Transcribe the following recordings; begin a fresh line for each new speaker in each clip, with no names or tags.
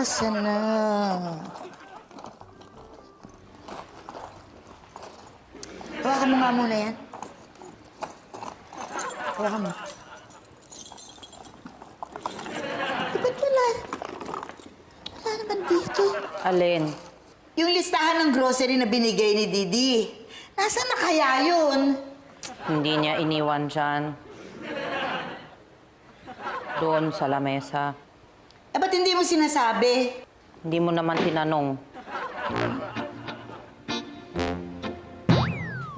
Asan na? Hawakan mo nga muna yan. Hawakan mo. Ba't wala? Wala naman dito.
Alin?
Yung listahan ng grocery na binigay ni Didi. Nasaan na kaya yun?
Hindi niya iniwan dyan. Doon sa lamesa.
Eh, ba't hindi mo sinasabi?
Hindi mo naman tinanong.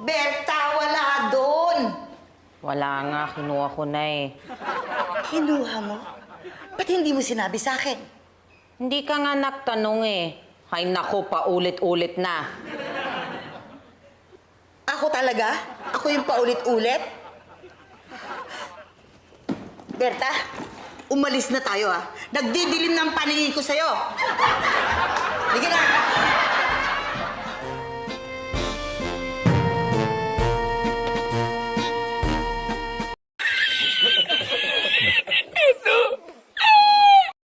Berta, wala doon.
Wala nga, kinuha ko na eh.
Kinuha mo? Ba't hindi mo sinabi sa akin?
Hindi ka nga nagtanong eh. Ay naku, paulit-ulit na.
Ako talaga? Ako yung paulit-ulit? Berta, umalis na tayo ah. Nagdidilim ng paningin ko sa'yo. Sige na.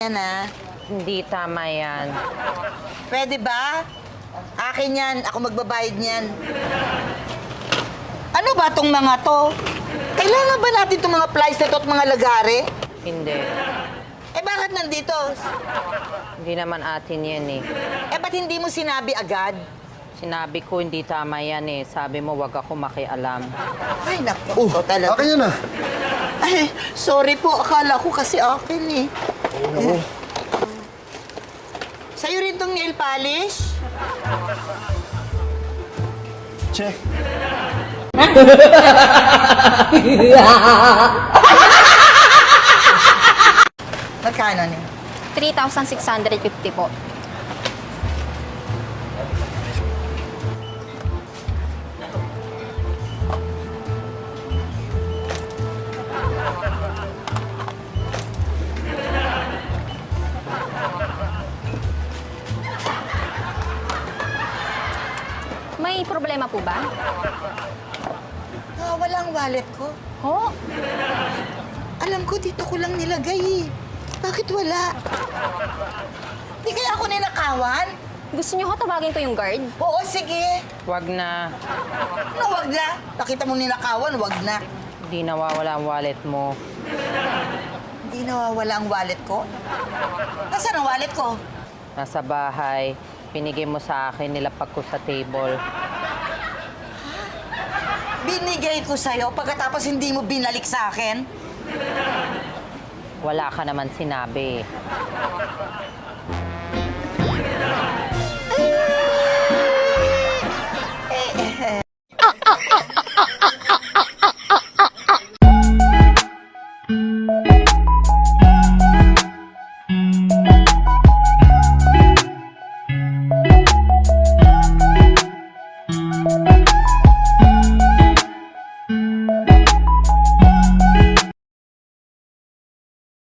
Yan ah.
Hindi tama yan.
Pwede ba? Akin yan. Ako magbabayad niyan. Ano ba tong mga to? Kailangan ba natin itong mga plies na to at mga lagare?
Hindi.
Eh bakit nandito?
Hindi naman atin yan eh.
Eh ba't hindi mo sinabi agad?
Sinabi ko hindi tama yan eh. Sabi mo wag ako makialam.
Ay, naku. Oh, talaga.
Akin yan ah.
Ay, sorry po. Akala ko kasi akin eh.
Ay, naku.
Sa'yo rin tong nail polish?
Check.
Magkano niya?
3,650 po. May problema po ba?
Ah, walang wallet ko.
Ho?
Alam ko, dito ko lang nilagay eh. Bakit wala? Di kaya ako ninakawan?
Gusto niyo ko tawagin ko yung guard?
Oo, sige.
Wag na.
Ano, wag na. Nakita mo ninakawan, wag na.
Hindi nawawala ang wallet mo.
Hindi nawawala ang wallet ko? Nasaan ang wallet ko?
Nasa bahay. Pinigay mo sa akin, nilapag ko sa table.
Binigay ko sa'yo pagkatapos hindi mo binalik sa akin?
Wala ka naman sinabi.